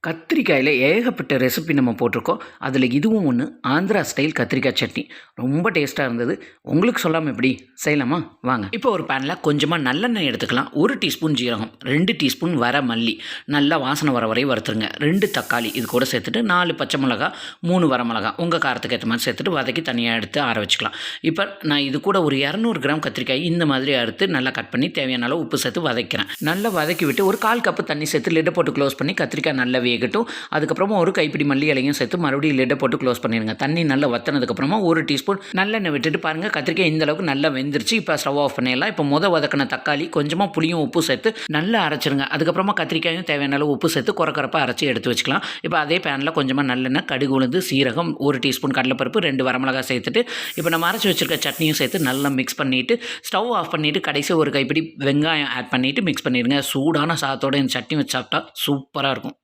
கத்திரிக்காயில் ஏகப்பட்ட ரெசிபி நம்ம போட்டிருக்கோம். அதில் இதுவும் ஒன்று. ஆந்திரா ஸ்டைல் கத்திரிக்காய் சட்னி ரொம்ப டேஸ்ட்டாக இருந்தது. உங்களுக்கு சொல்லாமல் எப்படி செய்யலாமா? வாங்க. இப்போ ஒரு பேனில் கொஞ்சமாக நல்லெண்ணெய் எடுத்துக்கலாம். 1 டீஸ்பூன் ஜீரகம், 2 டீஸ்பூன் வர மல்லி, நல்லா வாசனை வர வரை வறுத்துருங்க. 2 தக்காளி இது கூட சேர்த்துட்டு 4 பச்சை மிளகா, 3 வரமிளகா உங்கள் காரத்துக்கு ஏற்ற மாதிரி சேர்த்துட்டு வதக்கி தனியாக எடுத்து ஆற வச்சுக்கலாம். இப்போ நான் இது கூட ஒரு 200 கிராம் கத்திரிக்காய் இந்த மாதிரி அறுத்து நல்லா கட் பண்ணி தேவையான அளவு உப்பு சேர்த்து வதக்கிறேன். நல்லா வதக்கி விட்டு ஒரு 1/4 கப்பு தண்ணி சேர்த்து லிட்டை போட்டு க்ளோஸ் பண்ணி கத்திரிக்காய் நல்லா வேகட்டும். அதுக்கப்புறமா ஒரு கைப்பிடி மல்லி இலையும் சேர்த்து மறுபடியும் லிட்டை போட்டு க்ளோஸ் பண்ணிடுங்க. தண்ணி நல்லா வத்தினதுக்கப்புறமா 1 டீஸ்பூன் நல்லெண்ணெய் விட்டுட்டு பாருங்கள், கத்திரிக்காய் இந்த அளவுக்கு நல்லா வெந்துருச்சு. இப்போ ஸ்டவ் ஆஃப் பண்ணிடலாம். இப்போ வதக்கின தக்காளி கொஞ்சமாக புளியும் உப்பு சேர்த்து நல்லா அரைச்சிருங்க. அதுக்கப்புறமா கத்திரிக்காயும் தேவையான அளவு உப்பு சேர்த்து குறக்கறப்பாக அரைச்சி எடுத்து வச்சுக்கலாம். இப்போ அதே பேனில் கொஞ்சமாக நல்லெண்ணெய், கடுகு, உளுந்து, சீரகம், 1 டீஸ்பூன் கடலைப்பருப்பு, 2 வரமிளகா சேர்த்துட்டு இப்போ நம்ம அரைச்சி வச்சுருக்க சட்னியும் சேர்த்து நல்லா மிக்ஸ் பண்ணிவிட்டு ஸ்டவ் ஆஃப் பண்ணிவிட்டு கடைசி ஒரு கைப்பிடி வெங்காயம் ஆட் பண்ணிவிட்டு மிக்ஸ் பண்ணிடுங்க. சூடான சாதத்தோடு இந்த சட்னி வச்சு சாப்பிட்டா சூப்பராக இருக்கும்.